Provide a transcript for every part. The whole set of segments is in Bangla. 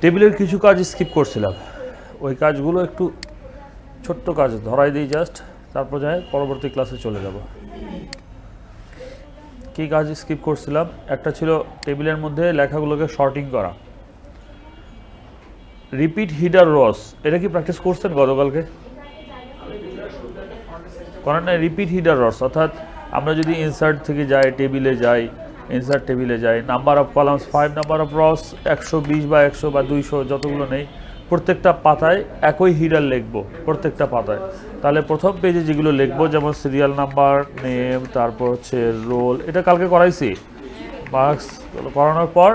টেবিলের কিছু কাজ স্কিপ করছিলাম, ওই কাজগুলো একটু ছোট্ট কাজ ধরাই দিই জাস্ট, তারপর যাই পরবর্তী ক্লাসে চলে যাব। কী কাজ স্কিপ করছিলাম? একটা ছিল টেবিলের মধ্যে লেখাগুলোকে শর্টিং করা। রিপিট হিডার রস, এটা কি প্র্যাকটিস করছেন গতকালকে? করেন না? রিপিট হিডার রস অর্থাৎ আমরা যদি ইনসার্ট থেকে যাই, টেবিলে যাই, ইনসার্ট টেবিলে যাই, number of columns 5, number of রস 120 বা 100 বা 200 যতগুলো নেই, প্রত্যেকটা পাতায় একই হিডার লিখবো প্রত্যেকটা পাতায়। তাহলে প্রথম পেজে যেগুলো লিখবো যেমন সিরিয়াল নাম্বার, নেম, তারপর হচ্ছে রোল, এটা কালকে করাইছি। মার্কস করানোর পর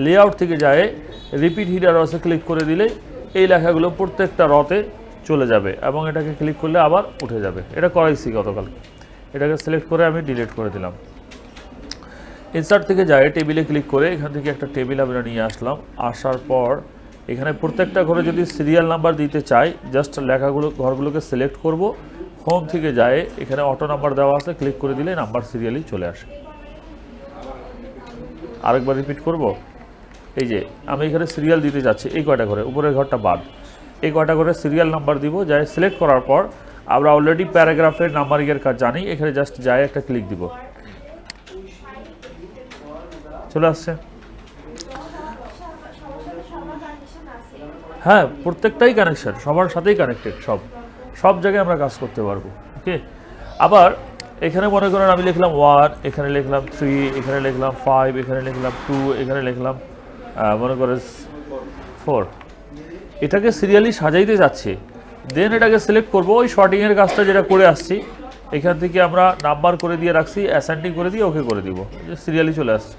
লেআউট থেকে যায় রিপিট হিডার রসে ক্লিক করে দিলে এই লেখাগুলো প্রত্যেকটা রতে চলে যাবে এবং এটাকে ক্লিক করলে আবার উঠে যাবে। এটা করাইছি গতকাল। এটাকে সিলেক্ট করে আমি ডিলিট করে দিলাম। ইনসার্ট থেকে যায় টেবিলে ক্লিক করে এখান থেকে একটা টেবিল আমরা নিয়ে আসলাম। আসার পর এখানে প্রত্যেকটা ঘরে যদি সিরিয়াল নাম্বার দিতে চাই, জাস্ট লেখাগুলো ঘরগুলোকে সিলেক্ট করব। হোম থেকে যায় এখানে অটো নাম্বার দেওয়া আছে, ক্লিক করে দিলে নাম্বার সিরিয়ালি চলে আসে। আরেকবার রিপিট করব। এই যে আমি এখানে সিরিয়াল দিতে যাচ্ছি এই কয়টা ঘরে, উপরের ঘরটা বাদ, এই কয়টা ঘরে সিরিয়াল নাম্বার দিব। যাই সিলেক্ট করার পর আমরা অলরেডি প্যারাগ্রাফের নাম্বারিংয়ের কাজ জানি, এখানে জাস্ট যাই একটা ক্লিক দিব, চলে আসছে। হ্যাঁ, প্রত্যেকটাই কানেকশন, সবার সাথেই কানেক্টেড, সব জায়গায় আমরা কাজ করতে পারবো। ওকে, আবার এখানে মনে করেন আমি লিখলাম 1, এখানে লিখলাম 3, এখানে লিখলাম 5, এখানে লিখলাম 2, এখানে লিখলাম মনে করেন 4। এটাকে সিরিয়ালি সাজাইতে যাচ্ছে, দেন এটাকে সিলেক্ট করবো। ওই শর্টিংয়ের কাজটা যেটা করে আসছি এখান থেকে আমরা নাম্বার করে দিয়ে রাখছি, অ্যাসেন্ডিং করে দিয়ে ওকে করে দিব, যে সিরিয়ালি চলে আসছে।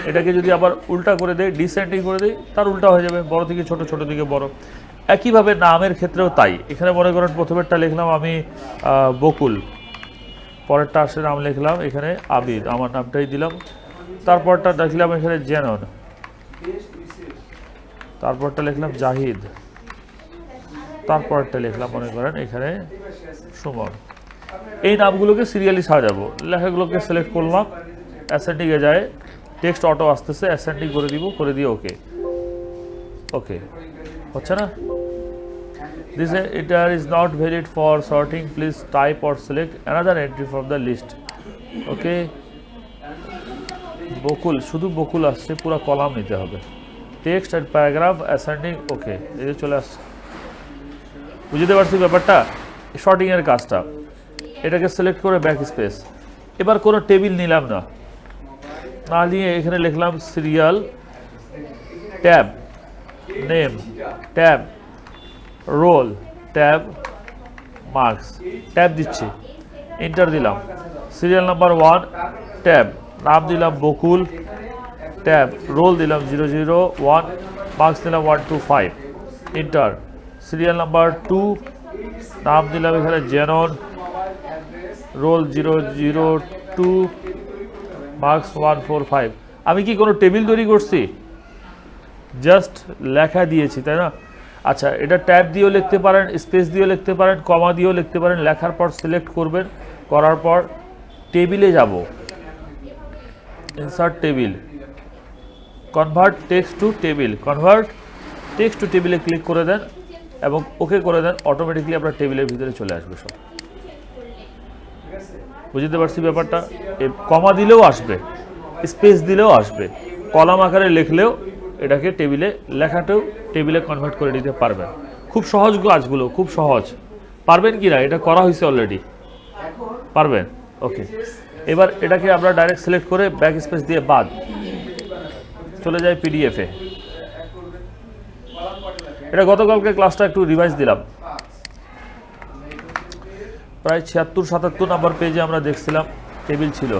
এটাকে যদি আবার উল্টা করে দেয়, ডিসেন্ডিং করে দেয়, তার উল্টা হয়ে যাবে, বড় থেকে ছোট, ছোট থেকে বড়। একইভাবে নামের ক্ষেত্রেও তাই। এখানে মনে করেন প্রথমেরটা লিখলাম আমি বকুল, পরেরটা আসে নাম লিখলাম এখানে আবিদ, আমার নামটাই দিলাম। তারপরটা লিখলাম এখানে জেনন, তারপরটা লিখলাম জাহিদ, তারপরটা লিখলাম মনে করেন এখানে সুমন। এই নামগুলোকে সিরিয়ালি সাজাবো। লেখাগুলোকে সিলেক্ট করলাম, অ্যাসেন্ডিংয়ে যায়, টেক্সট অটো আসতেছে, অ্যাসেন্ডিং করে দিব, করে দিয়ে ওকে। ওকে হচ্ছে না? This enter is not valid for sorting, please type or select another entry from the list. Okay, Bakul, শুধু বকুল আসছে, পুরো কলাম নিতে হবে। Text and paragraph ascending, okay, এই যে চলে আসছে। বুঝতে পারছি ব্যাপারটা, শর্টিংয়ের কাজটা। এটাকে সিলেক্ট করে ব্যাক স্পেস। এবার কোনো টেবিল নিলাম না, না নিয়ে এখানে লিখলাম serial, tab, name, tab, roll, tab, marks, tab দিচ্ছি, এন্টার দিলাম। সিরিয়াল নাম্বার 1, ট্যাব, নাম দিলাম বকুল, ট্যাব, রোল দিলাম 001, মার্কস দিলাম 125, এন্টার। সিরিয়াল নাম্বার 2, নাম দিলাম এখানে জেনন, রোল 002, মার্কস 145। আমি কি কোনো টেবিল তৈরি করছি? জাস্ট লেখা দিয়েছি, তাই না? আচ্ছা, এটা ট্যাব দিয়েও লিখতে পারেন, স্পেস দিয়েও লিখতে পারেন, কমা দিয়েও লিখতে পারেন। লেখার পর সিলেক্ট করবেন, করার পর টেবিলে যাব, insert table, convert text to table, convert text to টেবিলে ক্লিক করে দেন এবং ওকে করে দেন। অটোমেটিকলি আপনার টেবিলের ভিতরে চলে আসবে সব। বুঝতে পারছি ব্যাপারটা? কমা দিলেও আসবে, স্পেস দিলেও আসবে, কলাম আকারে লিখলেও এটাকে টেবিলে, লেখাটাও টেবিলে কনভার্ট করে নিতে পারবেন। খুব সহজ কাজগুলো, খুব সহজ। পারবেন কি না? এটা করা হয়েছে অলরেডি, পারবেন? ওকে, এবার এটাকে আমরা ডাইরেক্ট সিলেক্ট করে ব্যাক স্পেস দিয়ে বাদ চলে যায় পিডিএফে। এটা গতকালকে ক্লাসটা একটু রিভাইজ দিলাম। প্রায় 76-77 নাম্বার পেজে আমরা দেখছিলাম টেবিল ছিল।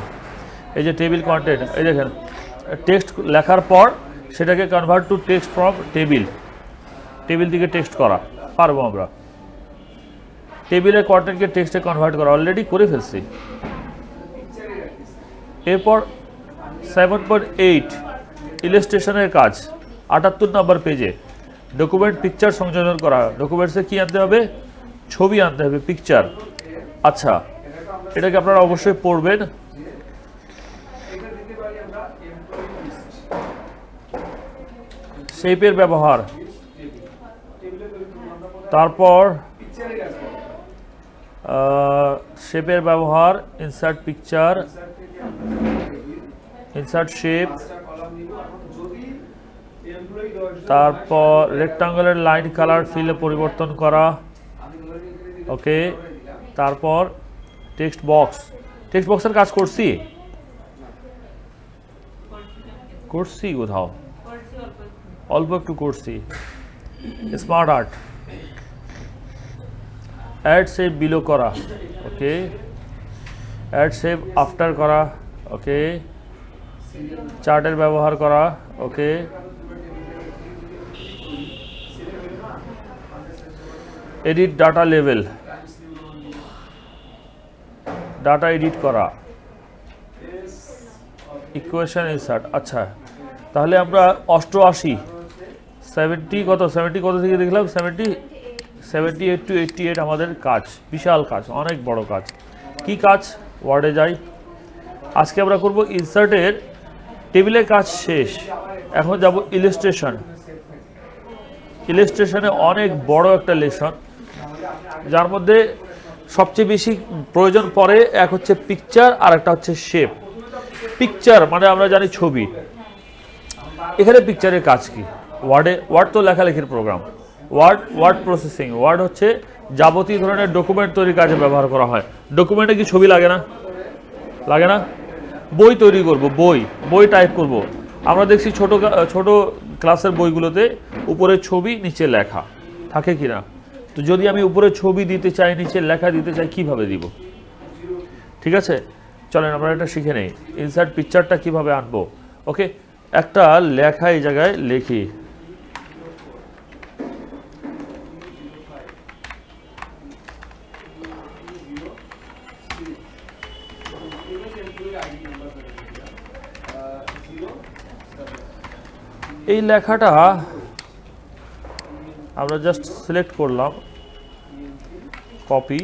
এই যে টেবিল কন্টেন্ট, এই দেখেন টেক্সট লেখার পর সেটাকে convert to text from table, table থেকে টেক্সট করা পারবো আমরা। টেবিলের কন্টেন্টকে টেক্সটে কনভার্ট করা অলরেডি করে ফেলছি। এরপর 7.8 ইলাস্ট্রেশনের কাজ 78 নাম্বার পেজে ডকুমেন্ট পিকচার সংযোজন করা। ডকুমেন্টসে কি আনতে হবে? ছবি আনতে হবে, পিকচার। আচ্ছা, এটাকে আপনারা অবশ্যই পড়বেন। শেপের ব্যবহার, তারপর শেপের ব্যবহার, ইনসার্ট পিকচার, ইনসার্ট শেপ, তারপর রেক্টাঙ্গুলার লাইন কালার ফিলে পরিবর্তন করা, ওকে। তারপর টেক্সট বক্স, টেক্সট বক্সের কাজ করছি কোথাও অল্প একটু করছি। Smart art, add shape below করা, ওকে। অ্যাড শেপ আফটার করা, ওকে। চার্টের ব্যবহার করা, okay. Edit data level, data edit করা, ইকুয়েশন ইনসার্ট। আচ্ছা, তাহলে আমরা 88 70 কত থেকে দেখলাম 78 to 88 আমাদের কাজ, বিশাল কাজ, অনেক বড় কাজ। কি কাজ? ওয়ার্ডে যাই। আজকে আমরা করব ইনসার্টের টেবিলের কাজ শেষ। এখন যাব ইলাস্ট্রেশন। ইলাস্ট্রেশনে অনেক বড় একটা লেসন, যার মধ্যে সবচেয়ে বেশি প্রয়োজন পড়ে এক হচ্ছে পিকচার আর একটা হচ্ছে শেপ। পিকচার মানে আমরা জানি ছবি। এখানে পিকচারের কাজ কি? ওয়ার্ড তো লেখালেখির প্রোগ্রাম, ওয়ার্ড প্রসেসিং। ওয়ার্ড হচ্ছে যাবতীয় ধরনের ডকুমেন্ট তৈরির কাজে ব্যবহার করা হয়। ডকুমেন্টে কি ছবি লাগে না? লাগে না? বই তৈরি করব, বই টাইপ করব। আমরা দেখছি ছোট ক্লাসের বইগুলোতে উপরে ছবি নিচে লেখা থাকে কি না? তো যদি আমি উপরে ছবি দিতে চাই, নিচে লেখা দিতে চাই, কিভাবে দিব? ঠিক আছে, চলেন আমরা এটা শিখে নেই। ইনসার্ট পিকচারটা কিভাবে আনবো। ওকে, একটা লেখা এই জায়গায় লিখি। এই লেখাটা আমরা জাস্ট সিলেক্ট করলাম, কপি।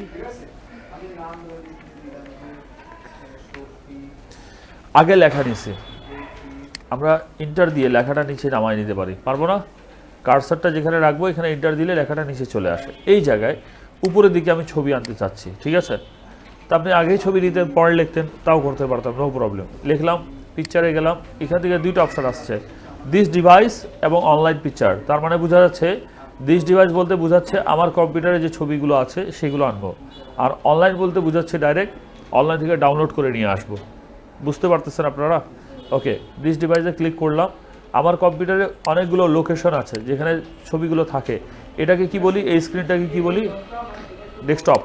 আগে লেখা নিচে, আমরা ইন্টার দিয়ে লেখাটা নিচে নামায় নিতে পারি, পারবো না? কার্সারটা যেখানে রাখবো এখানে ইন্টার দিলে লেখাটা নিচে চলে আসে। এই জায়গায় উপরের দিকে আমি ছবি আনতে চাচ্ছি, ঠিক আছে? তা আপনি আগেই ছবি দিতেন, পরে লিখতেন, তাও করতে পারতাম, নো প্রবলেম। লিখলাম, পিকচারে গেলাম, এখান থেকে দুইটা অপশান আসছে, দিস ডিভাইস এবং অনলাইন পিকচার। তার মানে বোঝা যাচ্ছে দিস ডিভাইস বলতে বোঝাচ্ছে আমার কম্পিউটারে যে ছবিগুলো আছে সেগুলো আনবো, আর অনলাইন বলতে বোঝাচ্ছে ডাইরেক্ট অনলাইন থেকে ডাউনলোড করে নিয়ে আসবো। বুঝতে পারতেছেন আপনারা? ওকে, দিস ডিভাইসে ক্লিক করলাম। আমার কম্পিউটারে অনেকগুলো লোকেশন আছে যেখানে ছবিগুলো থাকে। এটাকে কি বলি? এই স্ক্রিনটাকে কি বলি? ডেস্কটপ।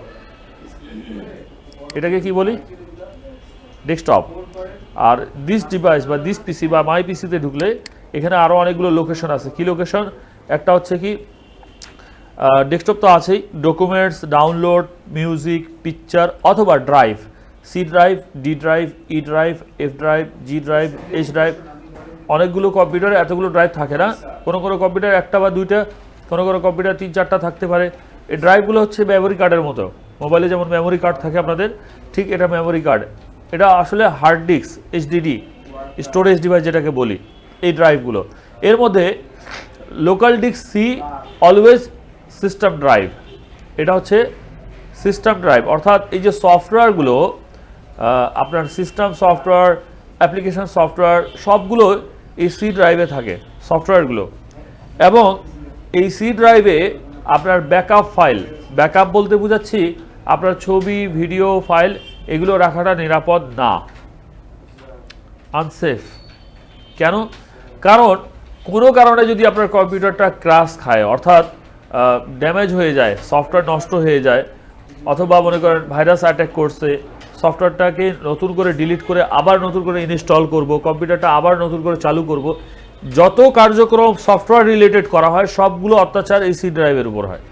এটাকে কি বলি? ডেস্কটপ। আর দিস ডিভাইস বা দিস পিসি বা মাই পিসিতে ঢুকলে এখানে আরও অনেকগুলো লোকেশন আছে। কি লোকেশন? একটা হচ্ছে কি ডেস্কটপ তো আছেই, ডকুমেন্টস, ডাউনলোড, মিউজিক, পিকচার অথবা drive, C drive, D drive, E drive, F drive, G drive, H drive. অনেকগুলো কম্পিউটারে এতগুলো ড্রাইভ থাকে না, কোনো কম্পিউটার একটা বা দুইটা, কোনো কম্পিউটার 3-4টা থাকতে পারে। এই ড্রাইভগুলো হচ্ছে মেমোরি কার্ডের মতো। মোবাইলে যেমন মেমোরি কার্ড থাকে আপনাদের, ঠিক এটা মেমোরি কার্ড। এটা আসলে hard disk, HDD, storage device যেটাকে বলি, এই ড্রাইভগুলো। এর মধ্যে local disk C, always system drive. এটা হচ্ছে সিস্টেম ড্রাইভ, অর্থাৎ এই যে সফটওয়্যারগুলো আপনার সিস্টেম সফটওয়্যার, অ্যাপ্লিকেশন সফটওয়্যার সবগুলো এই সি ড্রাইভে থাকে, সফটওয়্যারগুলো। এবং এই সি ড্রাইভে আপনার ব্যাকআপ ফাইল, ব্যাকআপ বলতে বোঝাচ্ছি আপনার ছবি, ভিডিও ফাইল, এগুলো রাখাটা নিরাপদ না, আনসেফ। কেন? কারণ কোনো কারণে যদি আপনার কম্পিউটারটা ক্র্যাশ খায়, অর্থাৎ ড্যামেজ হয়ে যায়, সফটওয়্যার নষ্ট হয়ে যায়, অথবা মনে করেন ভাইরাস অ্যাটাক করছে, সফটওয়্যারটাকে নতুন করে ডিলিট করে আবার নতুন করে ইনস্টল করব, কম্পিউটারটা আবার নতুন করে চালু করব, যত কার্যক্রম সফটওয়্যার রিলেটেড করা হয় সবগুলো অত্যাচার এই সি ড্রাইভের উপর হয়।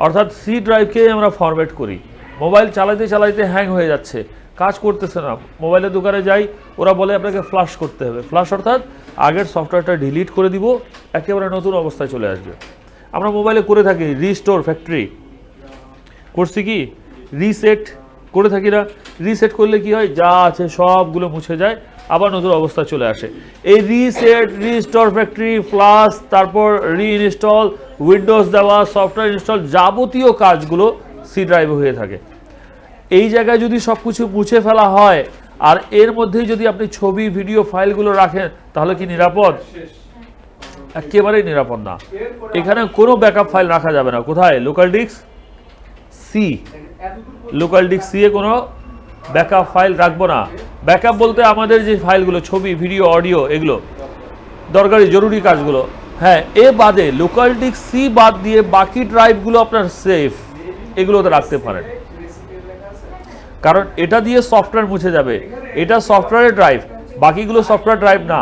অর্থাৎ সি ড্রাইভকে আমরা ফরম্যাট করি। মোবাইল চালাইতে চালাইতে হ্যাং হয়ে যাচ্ছে, কাজ করতেছে না, মোবাইলের দোকানে যাই, ওরা বলে আপনাকে ফ্লাশ করতে হবে। ফ্লাশ অর্থাৎ আগের সফটওয়্যারটা ডিলিট করে দিব, একেবারে নতুন অবস্থায় চলে আসবে। আমরা মোবাইলে করে থাকি রিস্টোর ফ্যাক্টরি, করছি কি রিসেট করে থাকি না? রিসেট করলে কি হয়? যা আছে সবগুলো মুছে যায়, আবার নতুন অবস্থা চলে আসে। এই রিসেট, রিস্টোর ফ্যাক্টরি, ফ্লাশ, তারপর রিইনস্টল, উইন্ডোজ দেওয়া, সফটওয়্যার ইনস্টল, যাবতীয় কাজগুলো সি ড্রাইভে হয়ে থাকে। এই জায়গায় যদি সব কিছু মুছে ফেলা হয় আর এর মধ্যেই যদি আপনি ছবি ভিডিও ফাইলগুলো রাখেন তাহলে কি নিরাপদ? একেবারেই নিরাপদ না। এখানে কোনো ব্যাকআপ ফাইল রাখা যাবে না। কোথায়? Local disk C. Local disk C এ কোনো ব্যাকআপ ফাইল রাখবো না। ব্যাকআপ বলতে আমাদের যে ফাইলগুলো, ছবি ভিডিও অডিও, এগুলো দরকারি জরুরি কাজগুলো, হ্যাঁ, এ বাদে লোকাল ডিস্ক সি বাদ দিয়ে বাকি ড্রাইভগুলো আপনার সেফ, এগুলোতে রাখতে পারেন। কারণ এটা দিয়ে সফটওয়্যার মুছে যাবে। এটা সফটওয়্যারের ড্রাইভ, বাকিগুলো সফটওয়্যার ড্রাইভ না,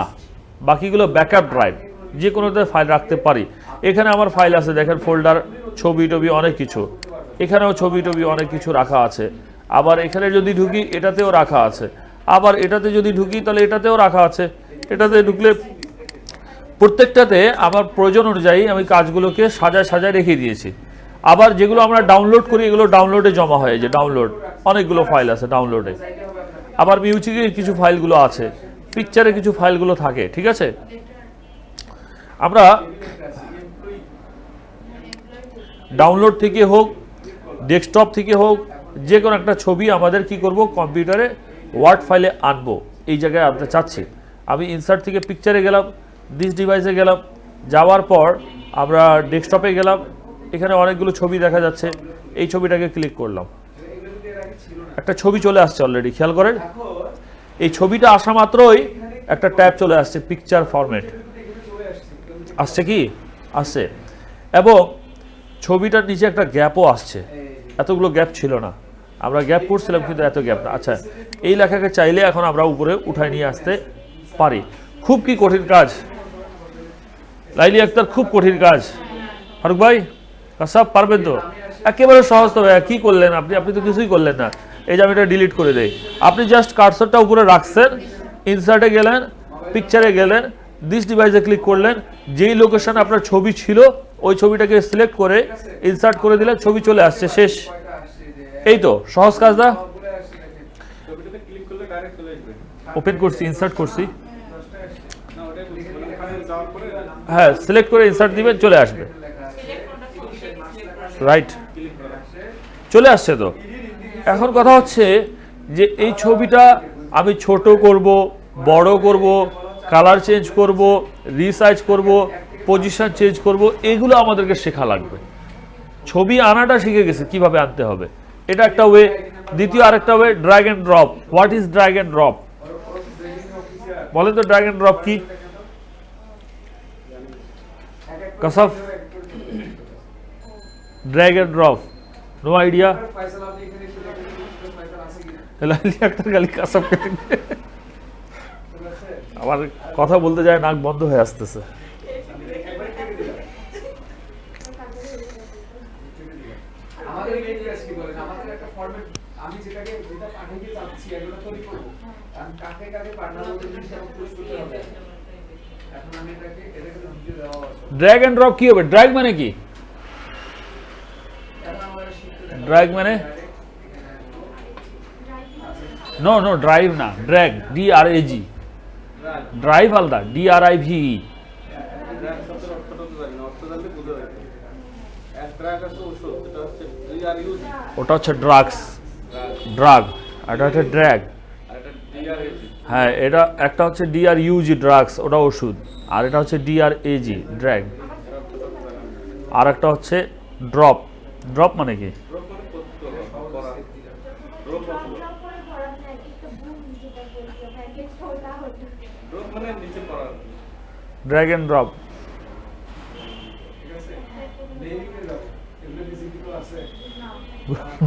বাকিগুলো ব্যাকআপ ড্রাইভ, যে কোনোতে ফাইল রাখতে পারি। এখানে আমার ফাইল আছে, দেখেন, ফোল্ডার, ছবি টবি অনেক কিছু, এখানেও ছবি টবি অনেক কিছু রাখা আছে। আবার এখানে যদি ঢুকি এটাতেও রাখা আছে, আবার এটাতে যদি ঢুকি তাহলে এটাতেও রাখা আছে। এটাতে ঢুকলে প্রত্যেকটাতে আমার প্রয়োজন অনুযায়ী আমি কাজগুলোকে সাজায় সাজায় রেখে দিয়েছি। আবার যেগুলো আমরা ডাউনলোড করি এগুলো ডাউনলোডে জমা হয়, যে ডাউনলোড অনেকগুলো ফাইল আছে ডাউনলোডে। আবার মিউজিকের কিছু ফাইলগুলো আছে, পিকচারে কিছু ফাইলগুলো থাকে, ঠিক আছে। আমরা ডাউনলোড থেকে হোক, ডেস্কটপ থেকে হোক, যে কোনো একটা ছবি আমাদের কি করব, কম্পিউটারে ওয়ার্ড ফাইলে আনবো। এই জায়গায় আনতে চাচ্ছি আমি। ইনসার্ট থেকে পিকচারে গেলাম, দিস ডিভাইসে গেলাম, যাওয়ার পর আমরা ডেস্কটপে গেলাম, এখানে অনেকগুলো ছবি দেখা যাচ্ছে, এই ছবিটাকে ক্লিক করলাম, একটা ছবি চলে আসছে অলরেডি, খেয়াল করেন। এই ছবিটা আসা মাত্রই একটা ট্যাব চলে আসছে, পিকচার ফরম্যাট আসছে, কি আসছে, এবং ছবিটার নিচে একটা গ্যাপও আসছে। এতগুলো গ্যাপ ছিল না, আমরা গ্যাপ করছিলাম কিন্তু এত গ্যাপ না। আচ্ছা, এই লেখাকে চাইলে এখন আমরা উপরে উঠায় নিয়ে আসতে পারি। খুব কি কঠিন কাজ লাইলি আক্তার, খুব কঠিন কাজ। ফারুক ভাই সব পারবেন তো? একেবারে সহজ তো ভাইয়া। কি করলেন আপনি? আপনি তো কিছুই করলেন না। এই যে আমি এটা ডিলিট করে দেই, আপনি জাস্ট কার্সরটা উপরে রাখছেন, ইনসার্টে গেলেন, পিকচারে গেলেন, দিস ডিভাইসে ক্লিক করলেন, যেই লোকেশনে আপনার ছবি ছিল ওই ছবিটাকে সিলেক্ট করে ইনসার্ট করে দিলেন, ছবি চলে আসছে, শেষ। এই তো সহজ কাজ না? ওপেন করছি, ইনসার্ট করছি, হ্যাঁ, সিলেক্ট করে ইনসার্ট দিবেন, চলে আসবে, রাইট, চলে আসছে। তো এখন কথা হচ্ছে যে এই ছবিটা আমি ছোট করব, বড় করব, কালার চেঞ্জ করব, রিসাইজ করব, পজিশন চেঞ্জ করব, এগুলো আমাদেরকে শেখা লাগবে। ছবি আনাটা শিখে গেছে কিভাবে আনতে হবে, এটা একটা ওয়ে। দ্বিতীয় আরেকটা way, drag and drop. What is drag and drop? বলেন তো ড্র্যাগ এন্ড ড্রপ কি? Kasaf, drag and drop, no idea? আমার কথা বলতে যায় নাক বন্ধ হয়ে আসতেছে। ড্র্যাগ এন্ড ড্রপ কি হবে? ড্র্যাগ মানে কি? ড্র্যাগ মানে নো নো, ড্রাইভ না, ড্র্যাগ, DRAG, ড্রাইভ আলাদা, DRIVE। ওটা হচ্ছে ড্রাগস, ড্রাগ, এটা হচ্ছে ড্র্যাগ। হ্যাঁ, এটা একটা হচ্ছে DRUG, ড্রাগস, ওটা ওষুধ, আর এটা হচ্ছে DRAG, ড্র্যাগ। আর একটা হচ্ছে ড্রপ। ড্রপ মানে কি? Drag and drop.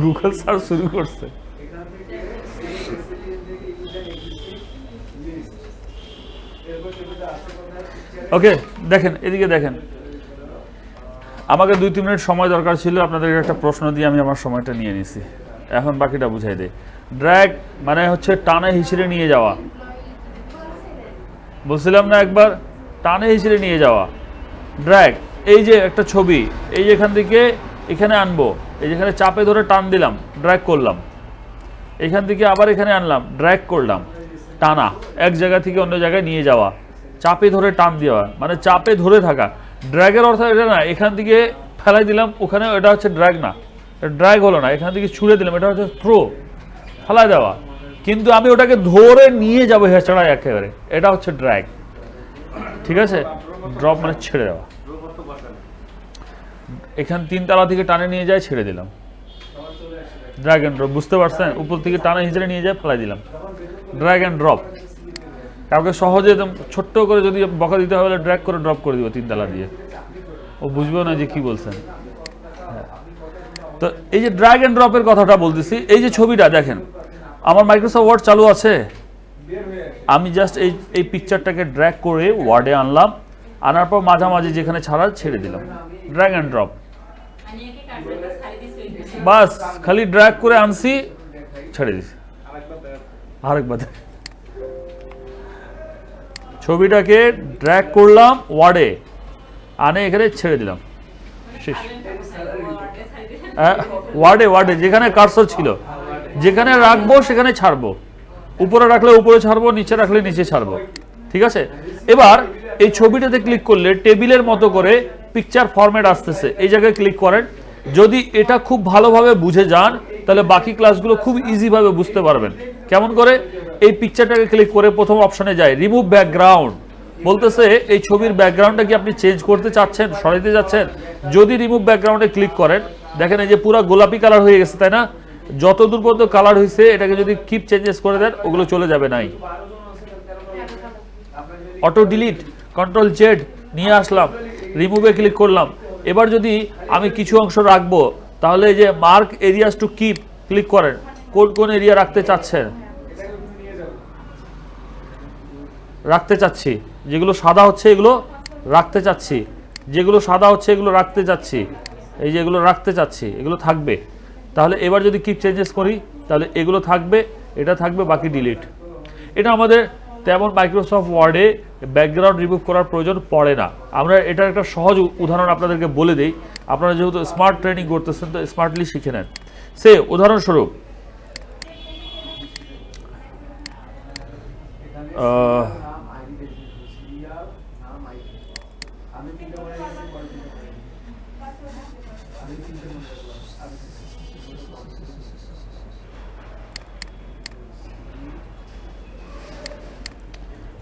Google search শুরু করছে। ওকে, দেখেন এদিকে, দেখেন, আমাকে 2-3 মিনিট সময় দরকার ছিল, আপনাদেরকে একটা প্রশ্ন দিয়ে আমি আমার সময়টা নিয়ে নিছি। এখন বাকিটা বুঝাই দেই। ড্র্যাগ মানে হচ্ছে টানে হিসেবে নিয়ে যাওয়া, বলছিলাম না একবার, টানে হিসেবে নিয়ে যাওয়া। ড্র্যাগ, এই যে একটা ছবি, এই যে এখান থেকে এখানে আনবো, এই যেখানে চাপে ধরে টান দিলাম, ড্র্যাগ করলাম, এখান থেকে আবার এখানে আনলাম, ড্র্যাগ করলাম। টানা, এক জায়গা থেকে অন্য জায়গায় নিয়ে যাওয়া, চাপে ধরে টান দেওয়া, মানে চাপে ধরে থাকা। ড্র্যাগের অর্থ এটা না এখান থেকে ফেলাই দিলাম ওখানে, এটা হচ্ছে ড্র্যাগ না, ড্র্যাগ হলো না, এখান থেকে ছুঁড়ে দিলাম, এটা হচ্ছে থ্রো, ফেলাই দেওয়া। কিন্তু আমি ওটাকে ধরে নিয়ে যাবো হেঁচড়ায় একেবারে, এটা হচ্ছে ড্র্যাগ। ঠিক আছে, ড্রপ মানে ছেড়ে দেওয়া। এখান 3 তলা থেকে টানে নিয়ে যায়, ছেড়ে দিলাম, ড্র্যাগ অ্যান্ড ড্রপ। বুঝতে পারছেন? উপর থেকে টানে হিঁচড়ে নিয়ে যায়, ফেলাই দিলাম, ড্র্যাগ অ্যান্ড ড্রপ। কাউকে সহজে একদম ছোট্ট করে যদি বকা দিতে হবে, ড্র্যাগ করে ড্রপ করে দিব 3 তলা দিয়ে, ও বুঝবেও না যে কি বলছেন। তো এই যে ড্র্যাগ অ্যান্ড ড্রপের কথাটা বলতেছি, এই যে ছবিটা দেখেন, আমার মাইক্রোসফট ওয়ার্ড চালু আছে, আমি জাস্ট এই পিকচারটাকে ড্র্যাগ করে ওয়ার্ডে আনলাম, আনার পর মাঝামাঝি যেখানে ছাড়া ছেড়ে দিলাম, ড্র্যাগ অ্যান্ড ড্রপ। বাস খালি ড্র্যাগ করে আনছি, ছেড়ে দিছি। আরেকবার ছবিটাকে ড্র্যাগ করলাম ওয়ার্ডে, আনে এখানে ছেড়ে দিলাম, শেষ। ওয়ার্ডে যেখানে কার্সর ছিল, যেখানে রাখবো সেখানে ছাড়বো, উপরে রাখলে উপরে ছাড়বো, নিচে রাখলে নিচে ছাড়বো। ঠিক আছে, এবার এই ছবিটাতে ক্লিক করলে টেবিলের মতো করে পিকচার ফরম্যাট আসতেছে, এই জায়গায় ক্লিক করেন। যদি এটা খুব ভালোভাবে বুঝে যান তাহলে বাকি ক্লাসগুলো খুব ইজিভাবে বুঝতে পারবেন। কেমন করে? এই পিকচারটাকে ক্লিক করে প্রথম অপশনে যায়, রিমুভ ব্যাকগ্রাউন্ড, বলতেছে এই ছবির ব্যাকগ্রাউন্ডটা কি আপনি চেঞ্জ করতে চাচ্ছেন, সরাইতে যাচ্ছেন? যদি রিমুভ ব্যাকগ্রাউন্ডে ক্লিক করেন, দেখেন এই যে পুরো গোলাপি কালার হয়ে গেছে, তাই না? যতদূর পর্যন্ত কালার হয়েছে এটাকে যদি কিপ চেঞ্জেস করে দেন, ওগুলো চলে যাবে নাই। অটো ডিলিট, কন্ট্রোল জেড নিয়ে আসলাম, রিমুভে ক্লিক করলাম। এবার যদি আমি কিছু অংশ রাখবো, তাহলে এই যে mark areas to keep click করেন, কোন কোন এরিয়া রাখতে চাচ্ছেন, রাখতে চাচ্ছি, যেগুলো সাদা হচ্ছে এগুলো রাখতে চাচ্ছি, যেগুলো সাদা হচ্ছে এগুলো রাখতে চাচ্ছি, এই যে এগুলো রাখতে চাচ্ছি, এগুলো থাকবে। তাহলে এবার যদি কিপ চেঞ্জেস করি, তাহলে এগুলো থাকবে, এটা থাকবে, বাকি ডিলিট। এটা আমাদের তেমন মাইক্রোসফট ওয়ার্ডে ব্যাকগ্রাউন্ড রিমুভ করার প্রয়োজন পড়ে না। আমরা এটার একটা সহজ উদাহরণ আপনাদেরকে বলে দিই, আপনারা যেহেতু স্মার্ট ট্রেনিং করতেছেন তো স্মার্টলি শিখে নেন। সে উদাহরণস্বরূপ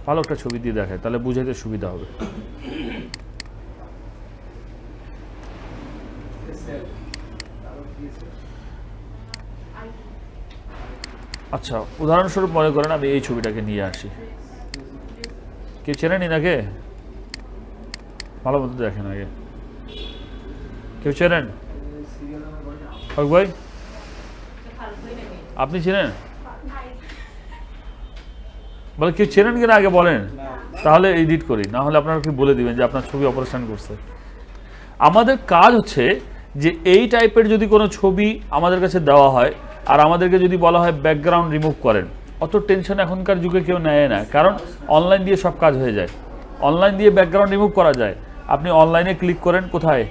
ভালো একটা ছবি দিয়ে দেখায়, তাহলে বুঝাইতে সুবিধা হবে। আচ্ছা, উদাহরণস্বরূপ মনে করেন আমি এই ছবিটাকে নিয়ে আসি, কেউ চেনেন এনাকে? ভালো মতো দেখেন আগে, কেউ চেনেন? হক ভাই আপনি চেনেন? বলে কেউ চেনেন কিনা আগে বলেন, তাহলে এডিট করি, না হলে আপনারা কি বলে দিবেন যে আপনার ছবি অপারেশন করছে। আমাদের কাজ হচ্ছে যে এই টাইপের যদি কোনো ছবি আমাদের কাছে দেওয়া হয় আর আমাদেরকে যদি বলা হয় ব্যাকগ্রাউন্ড রিমুভ করেন, অত টেনশন এখনকার যুগে কেউ নেয় না, কারণ অনলাইন দিয়ে সব কাজ হয়ে যায়, অনলাইন দিয়ে ব্যাকগ্রাউন্ড রিমুভ করা যায়। আপনি অনলাইনে ক্লিক করেন, কোথায়?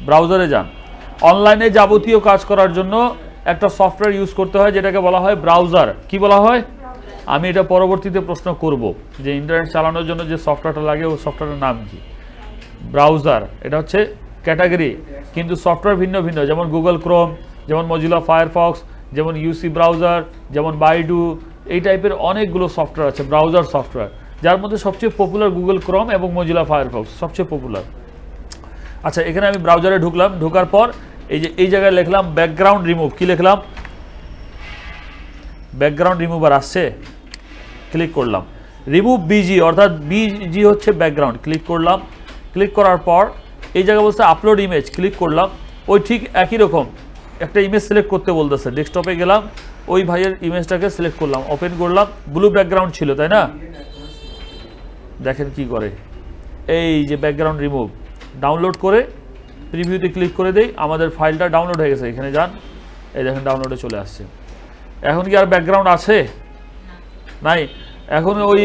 ব্রাউজারে যান। অনলাইনে যাবতীয় কাজ করার জন্য একটা সফটওয়্যার ইউজ করতে হয় যেটাকে বলা হয় ব্রাউজার। কি বলা হয়? আমি এটা পরবর্তীতে প্রশ্ন করব যে ইন্টারনেট চালানোর জন্য যে সফটওয়্যারটা লাগে ওই সফটওয়্যারের নাম কি? ব্রাউজার। এটা হচ্ছে ক্যাটাগরি, কিন্তু সফটওয়্যার ভিন্ন ভিন্ন, যেমন গুগল ক্রোম, যেমন মজিলা ফায়ারফক্স, যেমন ইউসি ব্রাউজার, যেমন বাইডু, এই টাইপের অনেকগুলো সফটওয়্যার আছে ব্রাউজার সফটওয়্যার, যার মধ্যে সবচেয়ে পপুলার গুগল ক্রোম এবং মজিলা ফায়ারফক্স সবচেয়ে পপুলার। আচ্ছা, এখানে আমি ব্রাউজারে ঢুকলাম, ঢোকার পর এই যে এই জায়গায় লিখলাম ব্যাকগ্রাউন্ড রিমুভ। কি লিখলাম? ব্যাকগ্রাউন্ড রিমুভার আসছে, ক্লিক করলাম। রিমুভ বিজি, অর্থাৎ বিজি হচ্ছে ব্যাকগ্রাউন্ড, ক্লিক করলাম। ক্লিক করার পর এই জায়গায় বলছে আপলোড ইমেজ, ক্লিক করলাম। ওই ঠিক একই রকম একটা ইমেজ সিলেক্ট করতে বলতেছে, ডেস্কটপে গেলাম, ওই ভাইয়ের ইমেজটাকে সিলেক্ট করলাম, ওপেন করলাম। ব্লু ব্যাকগ্রাউন্ড ছিল, তাই না? দেখেন কি করে, এই যে ব্যাকগ্রাউন্ড রিমুভ, ডাউনলোড করে প্রিভিউতে ক্লিক করে দেই, আমাদের ফাইলটা ডাউনলোড হয়ে গেছে। এখানে যান, এই দেখেন ডাউনলোডে চলে আসছে। এখন কি আর ব্যাকগ্রাউন্ড আছে? নাই। এখন ওই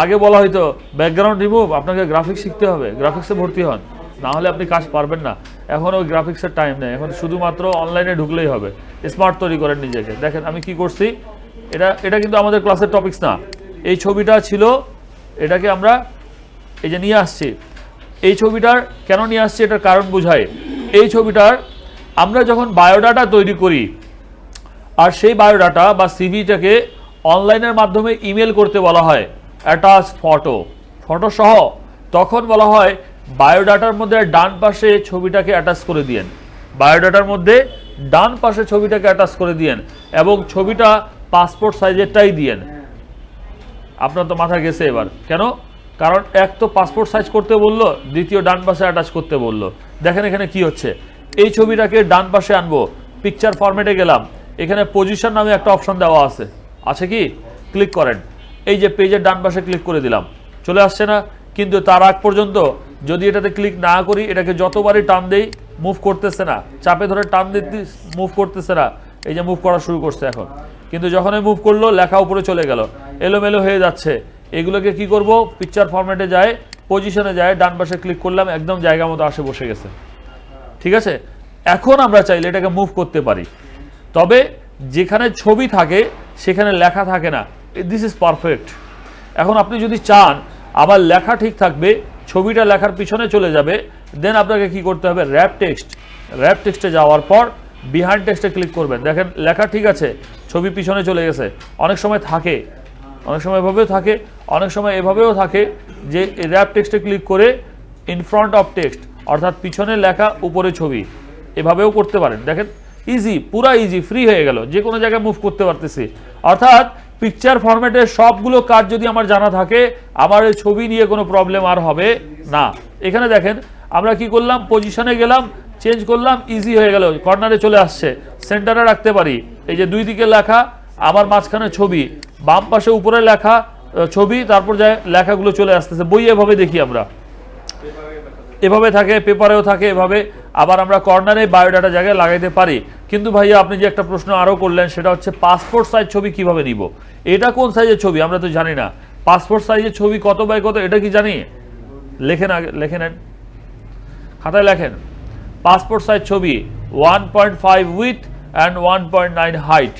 আগে বলা হয়তো ব্যাকগ্রাউন্ড রিমুভ, আপনাকে গ্রাফিক্স শিখতে হবে, গ্রাফিক্সে ভর্তি হন, না হলে আপনি কাজ পারবেন না। এখন ওই গ্রাফিক্সের টাইম নেই, এখন শুধুমাত্র অনলাইনে ঢুকলেই হবে। স্মার্ট তৈরি করেন নিজেকে। দেখেন আমি কি করছি, এটা কিন্তু আমাদের ক্লাসের টপিকস না, এই ছবিটা ছিল, এটাকে আমরা এই যে নিয়ে আসছি। এই ছবিটার কেন নিয়ে আসছি এটার কারণ বোঝায়। এই ছবিটার আমরা যখন বায়োডাটা তৈরি করি আর সেই বায়োডাটা বা সিভিটাকে অনলাইনের মাধ্যমে ইমেল করতে বলা হয় অ্যাটাচ ফটো সহ, তখন বলা হয় বায়োডাটার মধ্যে ডান পাশে ছবিটাকে অ্যাটাচ করে দিয়েন, বায়োডাটার মধ্যে ডান পাশে ছবিটাকে অ্যাটাচ করে দিয়েন এবং ছবিটা পাসপোর্ট সাইজেরটাই দিয়েন। আপনার তো মাথা গেছে এবার কেন? কারণ এক তো পাসপোর্ট সাইজ করতে বললো, দ্বিতীয় ডান পাশে অ্যাটাচ করতে বললো। দেখেন এখানে কি হচ্ছে, এই ছবিটাকে ডান পাশে আনবো, পিকচার ফরম্যাটে গেলাম, এখানে পজিশন নামে একটা অপশন দেওয়া আছে কি? ক্লিক করেন, এই যে পেজের ডান পাশে ক্লিক করে দিলাম, চলে আসছে না? কিন্তু তার আগ পর্যন্ত যদি এটাতে ক্লিক না করি, এটাকে যতবারই টান দেই মুভ করতেছে না, চাপে ধরে টান দিতে মুভ করতেছে না। এই যে মুভ করা শুরু করছে এখন, কিন্তু যখনই মুভ করলো লেখা উপরে চলে গেল, এলোমেলো হয়ে যাচ্ছে। এগুলোকে কি করব? পিকচার ফরম্যাটে যায়, পজিশনে যায়, ডান পাশে ক্লিক করলাম, একদম জায়গা মতো আসে বসে গেছে। ঠিক আছে, এখন আমরা চাইলে এটাকে মুভ করতে পারি, তবে যেখানে ছবি থাকে সেখানে লেখা থাকে না। This is perfect. এখন আপনি যদি চান আবার লেখা ঠিক থাকবে, ছবিটা লেখার পিছনে চলে যাবে, দেন আপনাকে কি করতে হবে? র্যাপ টেক্সটে যাওয়ার পর বিহাইন্ড টেক্সটে ক্লিক করবেন। দেখেন লেখা ঠিক আছে, ছবি পিছনে চলে গেছে। অনেক সময় থাকে, অনেক সময় এভাবেও থাকে, অনেক সময় এভাবেও থাকে যে র্যাপ টেক্সটে ক্লিক করে ইন ফ্রন্ট অফ টেক্সট, অর্থাৎ পিছনে লেখা উপরে ছবি, এভাবেও করতে পারেন। দেখেন ইজি, পুরা ইজি, ফ্রি হয়ে গেল, যে কোনো জায়গায় মুভ করতে পারতেছি। অর্থাৎ পিকচার ফরম্যাটের সবগুলো কাজ যদি আমার জানা থাকে, আমার এই ছবি নিয়ে কোনো প্রবলেম আর হবে না। এখানে দেখেন আমরা কি করলাম? পজিশনে গেলাম, চেঞ্জ করলাম, ইজি হয়ে গেল, কর্নারে চলে আসছে, সেন্টারে রাখতে পারি। এই যে দুই দিকে লেখা, আমার মাঝখানে ছবি, বাম পাশে উপরে লেখা ছবি, তারপর যায় লেখাগুলো চলে আসতেছে। বই এভাবে দেখি আমরা, এভাবে থাকে, পেপারেও থাকে এভাবে। আবার আমরা কর্নারে বায়োডাটা জায়গায় লাগাইতে পারি। কিন্তু ভাইয়া আপনি যে একটা প্রশ্ন আরও করলেন, সেটা হচ্ছে পাসপোর্ট সাইজ ছবি কিভাবে নিব? এটা কোন সাইজের ছবি আমরা তো জানি না। পাসপোর্ট সাইজের ছবি কত বাই কত এটা কি জানি? লেখেন আগে, লেখে নেন, খাতায় লেখেন। পাসপোর্ট সাইজ ছবি 1.5 উইথ অ্যান্ড 1.9 হাইট।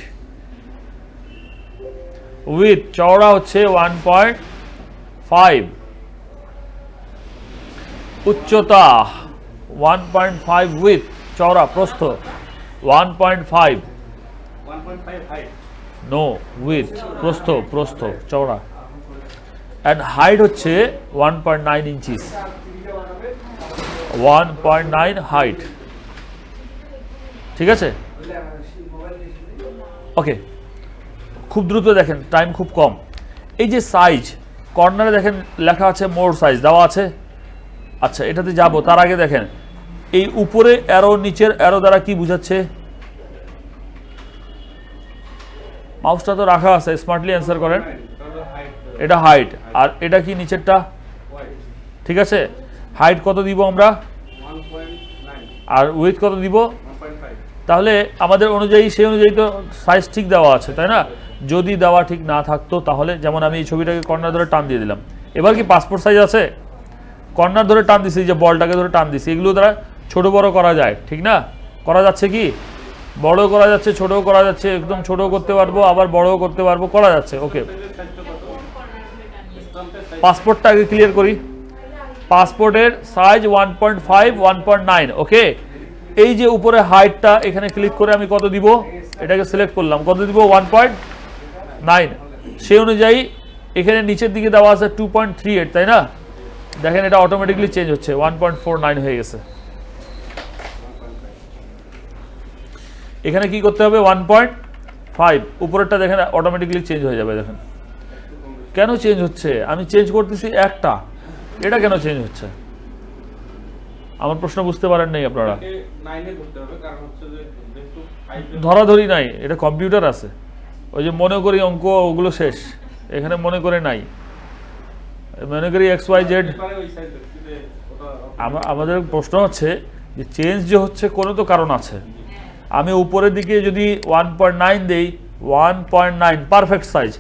উইথ চওড়া হচ্ছে 1.5, উচ্চতা 1.5 উইথ, চওড়া প্রস্থ 1.5, নো উইথ, প্রস্থ চওড়া, অ্যান্ড হাইট হচ্ছে 1.9 ইঞ্চিস, 1.9 হাইট। ঠিক আছে, ওকে। খুব দ্রুত দেখেন, টাইম খুব কম। এই যে সাইজ, কর্নারে দেখেন লেখা আছে মোর সাইজ দেওয়া আছে। আচ্ছা, এটাতে যাব, তার আগে দেখেন এই উপরে অ্যারো, নিচের অ্যারো দ্বারা কি বুঝাচ্ছে? মাউসটা তো রাখা আছে, স্মার্টলি অ্যান্সার করেন। এটা হাইট, আর এটা কি নিচেরটা? ঠিক আছে, হাইট কত দিব আমরা? 1.9, আর উইথ কত দিব? 1.5। তাহলে আমাদের অনুযায়ী, সেই অনুযায়ী তো সাইজ ঠিক দেওয়া আছে, তাই না? যদি দেওয়া ঠিক না থাকতো তাহলে, যেমন আমি এই ছবিটাকে কর্নার ধরে টান দিয়ে দিলাম, এবার কি পাসপোর্ট সাইজ আছে? কর্নার ধরে টান দিছি, যে বলটাকে ধরে টান দিছি, এগুলো দ্বারা ছোট বড় করা যায়, ঠিক না? করা যাচ্ছে কি? বড় করা যাচ্ছে, ছোটও করা যাচ্ছে, একদম ছোটও করতে পারবো, আবার বড়ও করতে পারবো, করা যাচ্ছে। ওকে, পাসপোর্টটা আগে ক্লিয়ার করি। পাসপোর্টের সাইজ 1.5, 1.9। ওকে, এই যে উপরে হাইটটা, এখানে ক্লিক করে আমি কত দিব? এটাকে সিলেক্ট করলাম, কত দিব? 1.9। সেই অনুযায়ী এখানে নিচের দিকে দেওয়া আছে 2.38, তাই না? দেখেন এটা অটোমেটিকলি চেঞ্জ হচ্ছে, 1.49 হয়ে গেছে। এখানে কি করতে হবে? 1.5, উপরেরটা দেখেন অটোমেটিকলি চেঞ্জ হয়ে যাবে। দেখেন কেন চেঞ্জ হচ্ছে? আমি চেঞ্জ করতেছি একটা, এটা কেন চেঞ্জ হচ্ছে? আমার প্রশ্ন বুঝতে পারেন নাই আপনারা? ধরাধরি নাই, এটা কম্পিউটার আছে। ওই যে মনে করি অঙ্ক, ওগুলো শেষ, এখানে মনে করে নাই। মনে করি XYZ। আমাদের প্রশ্ন হচ্ছে যে চেঞ্জ যে হচ্ছে, কোনো তো কারণ আছে। আমি উপরের দিকে যদি 1.9 দেই, 1.9 পারফেক্ট সাইজ,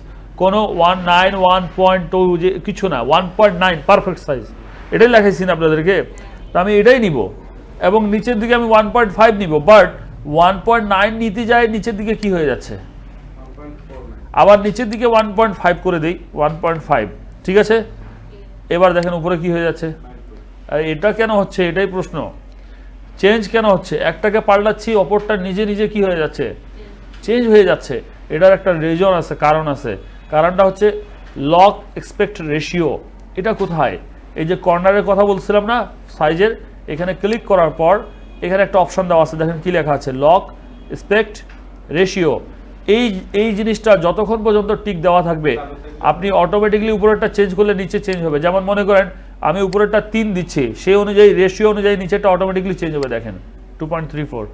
কোনো 1.9, 1.2 যে কিছু না, 1.9 পারফেক্ট সাইজ, এটাই লেখাইছি না আপনাদেরকে? তো আমি এটাই নিব, এবং নিচের দিকে আমি 1.5 নিব, বাট 1.9 নিতে যায়, নিচের দিকে কি হয়ে যাচ্ছে? আবার নিচের দিকে 1.5 করে দেই, 1.5, ঠিক আছে। এবার দেখেন উপরে কি হয়ে যাচ্ছে, এটা কেন হচ্ছে, এটাই প্রশ্ন, চেঞ্জ কেন হচ্ছে, একটাকে পাল্টাচ্ছি অপরটা নিজে নিজে কি হয়ে যাচ্ছে, চেঞ্জ হয়ে যাচ্ছে। এটার একটা রিজন আছে, কারণ আছে। কারণটা হচ্ছে লক এক্সপেক্ট রেশিও। এটা কোথায়, এই যে কর্নারের কথা বলছিলাম না সাইজের, এখানে ক্লিক করার পর এখানে একটা অপশন দেওয়া আছে, দেখেন কি লেখা আছে, লক এক্সপেক্ট রেশিও। এই জিনিসটা যতক্ষণ পর্যন্ত টিক দেওয়া থাকবে আপনি অটোমেটিকলি উপরেরটা চেঞ্জ করলে নিচে চেঞ্জ হবে। যেমন মনে করেন আমি উপরেরটা 3 দিচ্ছি, সেই অনুযায়ী রেশিও অনুযায়ী নিচেরটা অটোমেটিকলি চেঞ্জ হবে। দেখেন 2.34,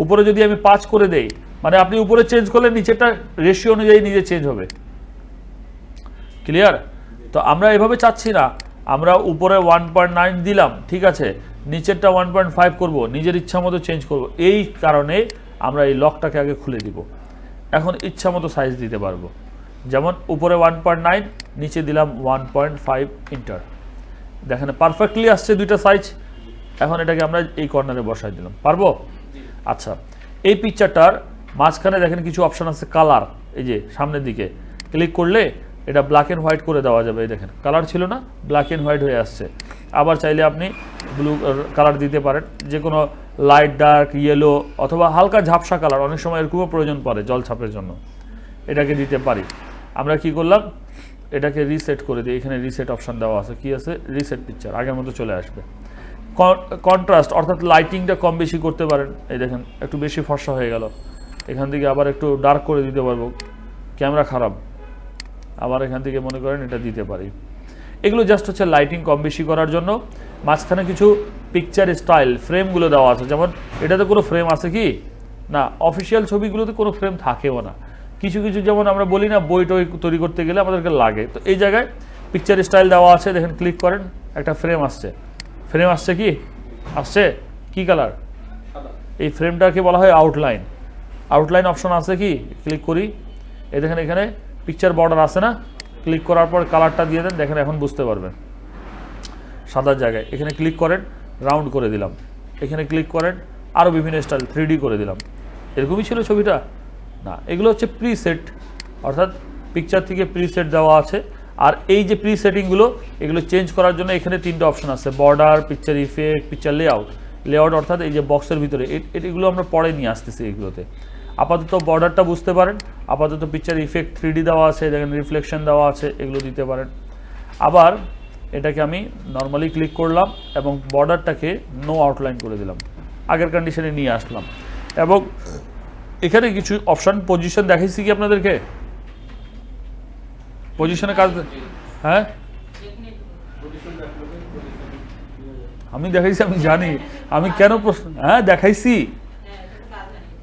উপরে যদি আমি 5 করে দেই, মানে আপনি উপরে চেঞ্জ করলে নিচেরটা রেশিও অনুযায়ী নিজে চেঞ্জ হবে। ক্লিয়ার? তো আমরা এভাবে চাচ্ছি না, আমরা উপরে 1.9 দিলাম, ঠিক আছে, নিচেরটা 1.5 করব, নিজের ইচ্ছা মতো চেঞ্জ করব। এই কারণে আমরা এই লকটাকে আগে খুলে দিব, এখন ইচ্ছা মতো সাইজ দিতে পারবো। যেমন উপরে 1.9, নিচে দিলাম 1.5, ইন্টার। দেখেন পারফেক্টলি আসছে দুইটা সাইজ। এখন এটাকে আমরা এই কর্নারে বসাই দিলাম, পারবো? আচ্ছা, এই পিকচারটার মাঝখানে দেখেন কিছু অপশন আছে কালার, এই যে সামনের দিকে ক্লিক করলে এটা ব্ল্যাক অ্যান্ড হোয়াইট করে দেওয়া যাবে। এই দেখেন কালার ছিল না, ব্ল্যাক অ্যান্ড হোয়াইট হয়ে আসছে। আবার চাইলে আপনি ব্লু কালার দিতে পারেন, যে কোনো লাইট ডার্ক ইয়েলো অথবা হালকা ঝাপসা কালার, অনেক সময় এরকমও প্রয়োজন পড়ে জল ছাপের জন্য, এটাকে দিতে পারি। আমরা কি করলাম, এটাকে রিসেট করে দিই। এখানে রিসেট অপশন দেওয়া আছে, কি আছে, রিসেট পিকচার, আগের মতো চলে আসবে। কন্ট্রাস্ট অর্থাৎ লাইটিংটা কম বেশি করতে পারেন। এই দেখেন একটু বেশি ফর্সা হয়ে গেল, এখান থেকে আবার একটু ডার্ক করে দিতে পারবো, ক্যামেরা খারাপ, আবার এখান থেকে মনে করেন এটা দিতে পারি। এগুলো জাস্ট হচ্ছে লাইটিং কম বেশি করার জন্য। মাঝখানে কিছু পিকচার স্টাইল ফ্রেমগুলো দেওয়া আছে, যেমন এটাতে কোনো ফ্রেম আছে কি না, অফিসিয়াল ছবিগুলোতে কোনো ফ্রেম থাকেও না। কিছু কিছু যেমন আমরা বলি না বই টই তৈরি করতে গেলে আমাদেরকে লাগে, তো এই জায়গায় পিকচার স্টাইল দেওয়া আছে। দেখেন ক্লিক করেন, একটা ফ্রেম আসছে। ফ্রেম আসছে কি, আসছে কি কালার, এই ফ্রেমটাকে বলা হয় আউটলাইন। আউটলাইন অপশন আছে কি, ক্লিক করি, এই দেখেন এখানে পিকচার বর্ডার আছে না, ক্লিক করার পর কালারটা দিয়ে দেন, দেখেন এখন বুঝতে পারবেন। সাদার জায়গায় এখানে ক্লিক করেন, রাউন্ড করে দিলাম, এখানে ক্লিক করেন, আরও বিভিন্ন স্টাইল 3D করে দিলাম। এরকমই ছিল ছবিটা না, এগুলো হচ্ছে প্রিসেট, অর্থাৎ পিকচার থেকে প্রিসেট দেওয়া আছে। আর এই যে প্রি সেটিংগুলো, এগুলো চেঞ্জ করার জন্য এখানে 3টা অপশন আছে, border, picture effect, picture layout. Layout অর্থাৎ এই যে বক্সের ভিতরে, এগুলো আমরা পরে নিয়ে আসতেছি এগুলোতে। আপাতত বর্ডারটা বুঝতে পারেন, আপাতত পিকচার ইফেক্ট 3D দেওয়া আছে, দেখেন রিফ্লেকশন দেওয়া আছে, এগুলো দিতে পারেন। আবার এটাকে আমি নর্মালি ক্লিক করলাম এবং বর্ডারটাকে নো আউটলাইন করে দিলাম, আগের কন্ডিশনে নিয়ে আসলাম। এবং এখানে কিছু অপশন পজিশন দেখাইছি কি আপনাদেরকে, পজিশনে কাজ, হ্যাঁ আমি দেখাইছি, আমি জানি, আমি কেন প্রশ্ন, হ্যাঁ দেখাইছি,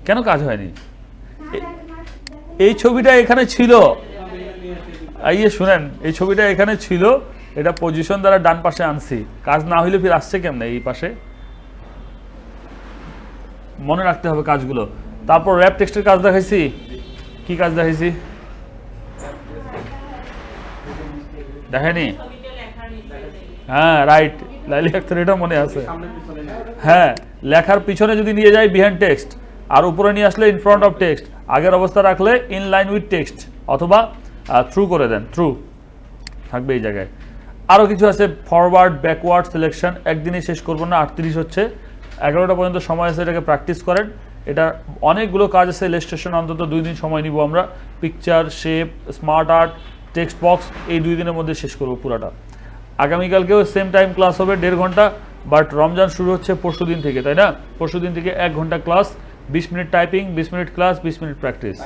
কেন কাজ হয়নি। এই ছবিটা এখানে ছিল, আইয়ে শুনেন, এই ছবিটা এখানে ছিল, এটা পজিশন দ্বারা ডান পাশে আনছি, কাজ না হইলে ফির আসছে কেমনে এই পাশে, মনে রাখতে হবে কাজগুলো। তারপর র্যাপ টেক্সটের কাজ দেখাইছি, কি কাজ দেখাইছি, দেখেনি, হ্যাঁ রাইট, লাইলি আক্তার, এটা মনে আছে, হ্যাঁ লেখার পিছনে যদি নিয়ে যায় বিহাইন্ড টেক্সট, আর উপরে নিয়ে আসলে ইন ফ্রন্ট অফ টেক্সট, আগের অবস্থা রাখলে ইন লাইন উইথ টেক্সট, অথবা থ্রু করে দেন, থ্রু থাকবে এই জায়গায়। আরও কিছু আছে, ফরওয়ার্ড ব্যাকওয়ার্ড সিলেকশন, একদিনে শেষ করবো না, 38 হচ্ছে, 11টা পর্যন্ত সময় আছে, এটাকে প্র্যাকটিস করেন। এটা অনেকগুলো কাজ আছে, ইলাস্ট্রেশন অন্তত 2 দিন সময় নিব আমরা, picture, shape, smart art, text box, এই 2 দিনের মধ্যে শেষ করবো পুরাটা। আগামীকালকেও সেম টাইম ক্লাস হবে 1.5 ঘন্টা, বাট রমজান শুরু হচ্ছে পরশু দিন থেকে, তাই না, পরশু দিন থেকে 1 ঘন্টা class, 20 minute typing, 20 minute class, 20 minute practice.